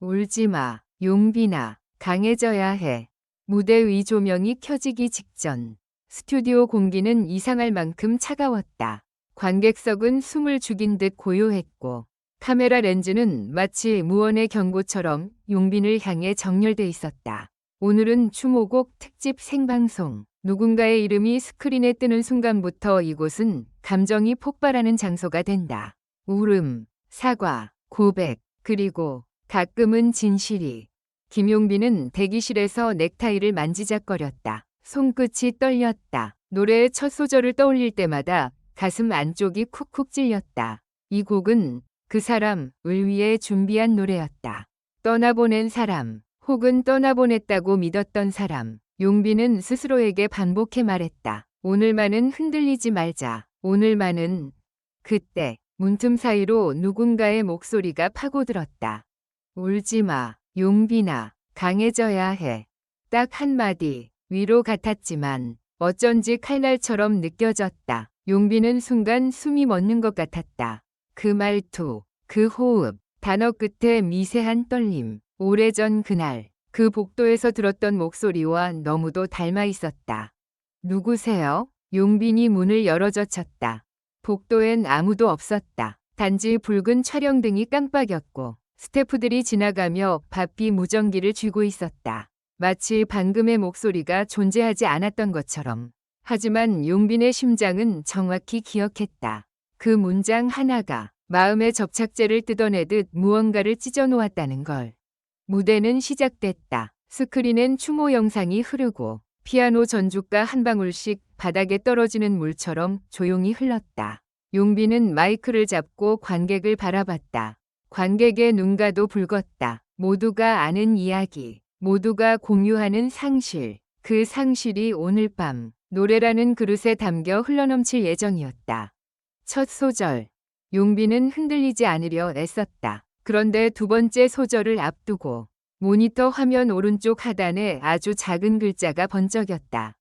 울지마, 용빈아, 강해져야 해. 무대 위 조명이 켜지기 직전 스튜디오 공기는 이상할 만큼 차가웠다. 관객석은 숨을 죽인 듯 고요했고 카메라 렌즈는 마치 무언의 경고처럼 용빈을 향해 정렬돼 있었다. 오늘은 추모곡 특집 생방송. 누군가의 이름이 스크린에 뜨는 순간부터 이곳은 감정이 폭발하는 장소가 된다. 울음, 사과, 고백, 그리고 가끔은 진실이. 김용빈은 대기실에서 넥타이를 만지작거렸다. 손끝이 떨렸다. 노래의 첫 소절을 떠올릴 때마다 가슴 안쪽이 쿡쿡 찔렸다. 이 곡은 그 사람을 위해 준비한 노래였다. 떠나보낸 사람, 혹은 떠나보냈다고 믿었던 사람. 용빈은 스스로에게 반복해 말했다. 오늘만은 흔들리지 말자. 오늘만은. 그때 문틈 사이로 누군가의 목소리가 파고들었다. 울지마, 용빈아, 강해져야 해. 딱 한마디, 위로 같았지만 어쩐지 칼날처럼 느껴졌다. 용빈은 순간 숨이 멎는 것 같았다. 그 말투, 그 호흡, 단어 끝에 미세한 떨림. 오래전 그날, 그 복도에서 들었던 목소리와 너무도 닮아 있었다. 누구세요? 용빈이 문을 열어젖혔다. 복도엔 아무도 없었다. 단지 붉은 촬영등이 깜빡였고 스태프들이 지나가며 바삐 무전기를 쥐고 있었다. 마치 방금의 목소리가 존재하지 않았던 것처럼. 하지만 용빈의 심장은 정확히 기억했다. 그 문장 하나가 마음의 접착제를 뜯어내듯 무언가를 찢어놓았다는 걸. 무대는 시작됐다. 스크린엔 추모 영상이 흐르고 피아노 전주가 한 방울씩 바닥에 떨어지는 물처럼 조용히 흘렀다. 용빈은 마이크를 잡고 관객을 바라봤다. 관객의 눈가도 붉었다. 모두가 아는 이야기, 모두가 공유하는 상실. 그 상실이 오늘 밤 노래라는 그릇에 담겨 흘러넘칠 예정이었다. 첫 소절. 용빈은 흔들리지 않으려 애썼다. 그런데 두 번째 소절을 앞두고 모니터 화면 오른쪽 하단에 아주 작은 글자가 번쩍였다.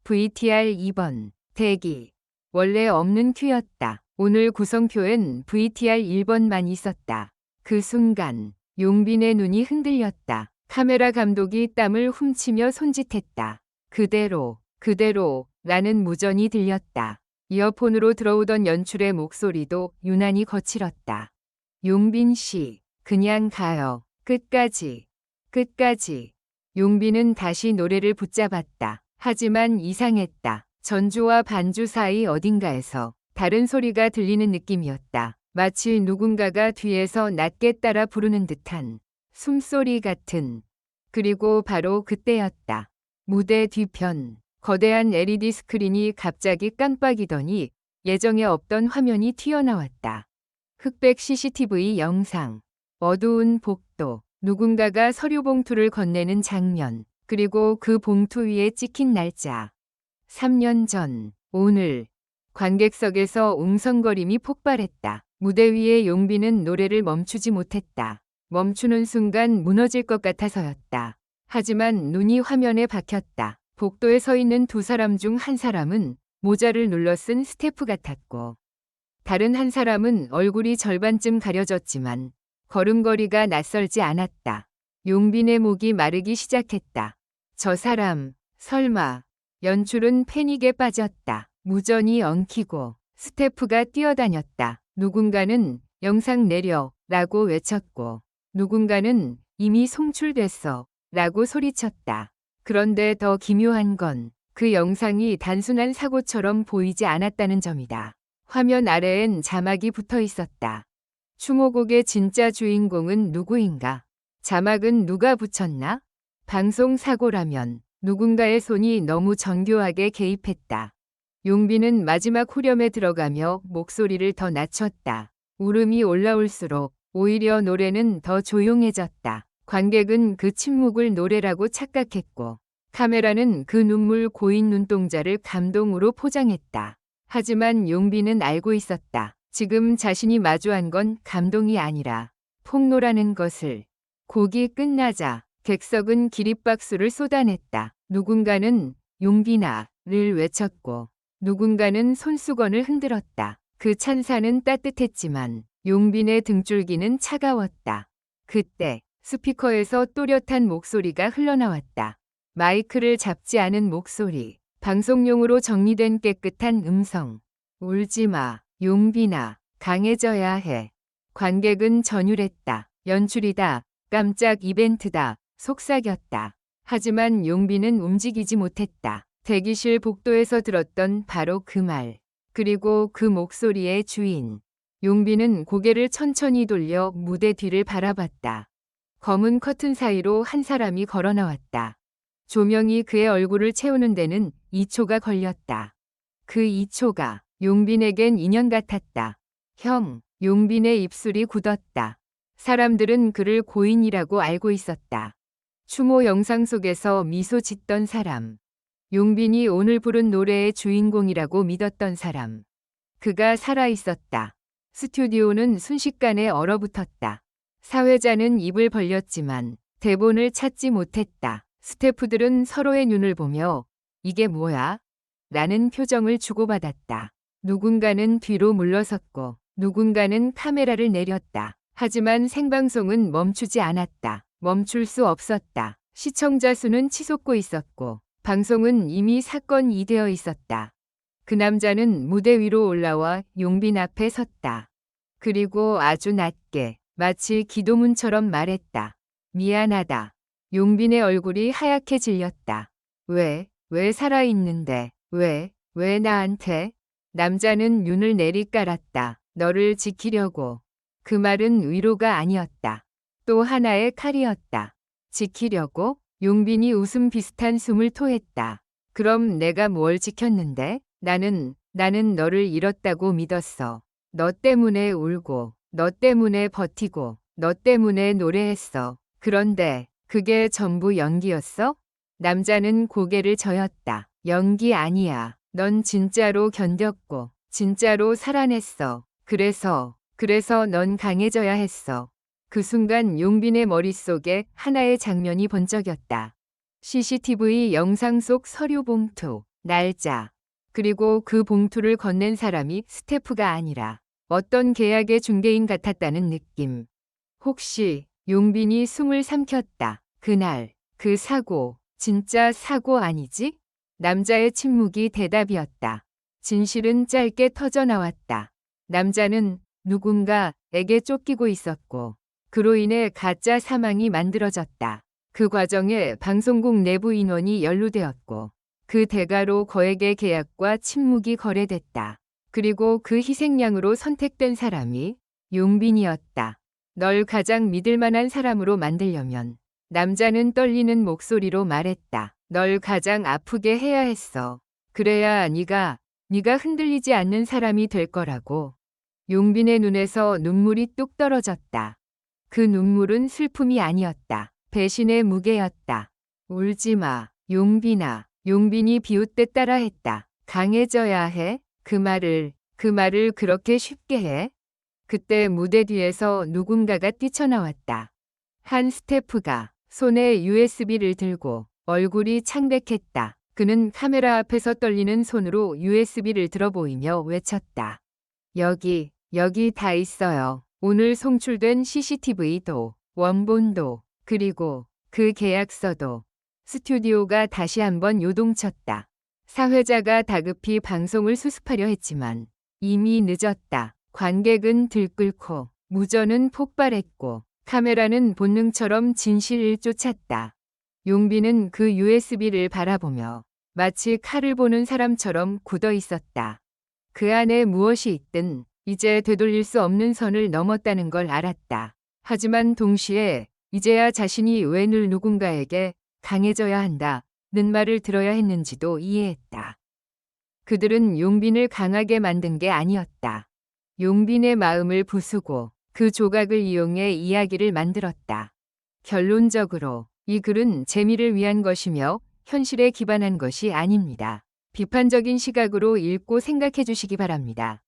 VTR 2번, 대기. 원래 없는 큐였다. 오늘 구성표엔 VTR 1번만 있었다. 그 순간 용빈의 눈이 흔들렸다. 카메라 감독이 땀을 훔치며 손짓했다. 그대로, 그대로 라는 무전이 들렸다. 이어폰으로 들어오던 연출의 목소리도 유난히 거칠었다. 용빈 씨, 그냥 가요. 끝까지, 끝까지. 용빈은 다시 노래를 붙잡았다. 하지만 이상했다. 전주와 반주 사이 어딘가에서 다른 소리가 들리는 느낌이었다. 마치 누군가가 뒤에서 낮게 따라 부르는 듯한 숨소리 같은. 그리고 바로 그때였다. 무대 뒤편. 거대한 LED 스크린이 갑자기 깜빡이더니 예정에 없던 화면이 튀어나왔다. 흑백 CCTV 영상. 어두운 복도. 누군가가 서류 봉투를 건네는 장면. 그리고 그 봉투 위에 찍힌 날짜. 3년 전, 오늘. 관객석에서 웅성거림이 폭발했다. 무대 위에 용빈은 노래를 멈추지 못했다. 멈추는 순간 무너질 것 같아서였다. 하지만 눈이 화면에 박혔다. 복도에 서 있는 두 사람 중 한 사람은 모자를 눌러 쓴 스태프 같았고 다른 한 사람은 얼굴이 절반쯤 가려졌지만 걸음걸이가 낯설지 않았다. 용빈의 목이 마르기 시작했다. 저 사람, 설마. 연출은 패닉에 빠졌다. 무전이 엉키고 스태프가 뛰어다녔다. 누군가는 영상 내려 라고 외쳤고 누군가는 이미 송출됐어 라고 소리쳤다. 그런데 더 기묘한 건 그 영상이 단순한 사고처럼 보이지 않았다는 점이다. 화면 아래엔 자막이 붙어 있었다. 추모곡의 진짜 주인공은 누구인가? 자막은 누가 붙였나? 방송 사고라면 누군가의 손이 너무 정교하게 개입했다. 용빈은 마지막 후렴에 들어가며 목소리를 더 낮췄다. 울음이 올라올수록 오히려 노래는 더 조용해졌다. 관객은 그 침묵을 노래라고 착각했고 카메라는 그 눈물 고인 눈동자를 감동으로 포장했다. 하지만 용빈은 알고 있었다. 지금 자신이 마주한 건 감동이 아니라 폭로라는 것을. 곡이 끝나자 객석은 기립박수를 쏟아냈다. 누군가는 용빈아를 외쳤고 누군가는 손수건을 흔들었다. 그 찬사는 따뜻했지만 용빈의 등줄기는 차가웠다. 그때 스피커에서 또렷한 목소리가 흘러나왔다. 마이크를 잡지 않은 목소리. 방송용으로 정리된 깨끗한 음성. 울지 마, 용빈아. 강해져야 해. 관객은 전율했다. 연출이다. 깜짝 이벤트다. 속삭였다. 하지만 용빈은 움직이지 못했다. 대기실 복도에서 들었던 바로 그 말. 그리고 그 목소리의 주인. 용빈은 고개를 천천히 돌려 무대 뒤를 바라봤다. 검은 커튼 사이로 한 사람이 걸어 나왔다. 조명이 그의 얼굴을 채우는 데는 2초가 걸렸다. 그 2초가 용빈에겐 인연 같았다. 형, 용빈의 입술이 굳었다. 사람들은 그를 고인이라고 알고 있었다. 추모 영상 속에서 미소 짓던 사람. 용빈이 오늘 부른 노래의 주인공이라고 믿었던 사람. 그가 살아있었다. 스튜디오는 순식간에 얼어붙었다. 사회자는 입을 벌렸지만 대본을 찾지 못했다. 스태프들은 서로의 눈을 보며 이게 뭐야? 라는 표정을 주고받았다. 누군가는 뒤로 물러섰고 누군가는 카메라를 내렸다. 하지만 생방송은 멈추지 않았다. 멈출 수 없었다. 시청자 수는 치솟고 있었고 방송은 이미 사건이 되어 있었다. 그 남자는 무대 위로 올라와 용빈 앞에 섰다. 그리고 아주 낮게 마치 기도문처럼 말했다. 미안하다. 용빈의 얼굴이 하얗게 질렸다. 왜 살아있는데? 왜 나한테? 남자는 눈을 내리깔았다. 너를 지키려고. 그 말은 위로가 아니었다. 또 하나의 칼이었다. 지키려고? 용빈이 웃음 비슷한 숨을 토했다. 그럼 내가 뭘 지켰는데? 나는 너를 잃었다고 믿었어. 너 때문에 울고, 너 때문에 버티고, 너 때문에 노래했어. 그런데 그게 전부 연기였어? 남자는 고개를 저었다. 연기 아니야. 넌 진짜로 견뎠고, 진짜로 살아냈어. 그래서 넌 강해져야 했어. 그 순간 용빈의 머릿속에 하나의 장면이 번쩍였다. CCTV 영상 속 서류 봉투, 날짜. 그리고 그 봉투를 건넨 사람이 스태프가 아니라 어떤 계약의 중개인 같았다는 느낌. 혹시 용빈이 숨을 삼켰다. 그날, 그 사고, 진짜 사고 아니지? 남자의 침묵이 대답이었다. 진실은 짧게 터져 나왔다. 남자는 누군가에게 쫓기고 있었고 그로 인해 가짜 사망이 만들어졌다. 그 과정에 방송국 내부 인원이 연루되었고 그 대가로 거액의 계약과 침묵이 거래됐다. 그리고 그 희생양으로 선택된 사람이 용빈이었다. 널 가장 믿을 만한 사람으로 만들려면 남자는 떨리는 목소리로 말했다. 널 가장 아프게 해야 했어. 그래야 네가 흔들리지 않는 사람이 될 거라고. 용빈의 눈에서 눈물이 뚝 떨어졌다. 그 눈물은 슬픔이 아니었다. 배신의 무게였다. 울지 마, 용빈아. 용빈이 비웃듯 따라했다. 강해져야 해? 그 말을 그렇게 쉽게 해? 그때 무대 뒤에서 누군가가 뛰쳐나왔다. 한 스태프가 손에 USB를 들고 얼굴이 창백했다. 그는 카메라 앞에서 떨리는 손으로 USB를 들어 보이며 외쳤다. 여기 다 있어요. 오늘 송출된 CCTV도, 원본도, 그리고 그 계약서도. 스튜디오가 다시 한번 요동쳤다. 사회자가 다급히 방송을 수습하려 했지만 이미 늦었다. 관객은 들끓고 무전은 폭발했고 카메라는 본능처럼 진실을 쫓았다. 용빈은 그 USB를 바라보며 마치 칼을 보는 사람처럼 굳어 있었다. 그 안에 무엇이 있든 이제 되돌릴 수 없는 선을 넘었다는 걸 알았다. 하지만 동시에 이제야 자신이 왜 늘 누군가에게 강해져야 한다는 말을 들어야 했는지도 이해했다. 그들은 용빈을 강하게 만든 게 아니었다. 용빈의 마음을 부수고 그 조각을 이용해 이야기를 만들었다. 결론적으로 이 글은 재미를 위한 것이며 현실에 기반한 것이 아닙니다. 비판적인 시각으로 읽고 생각해 주시기 바랍니다.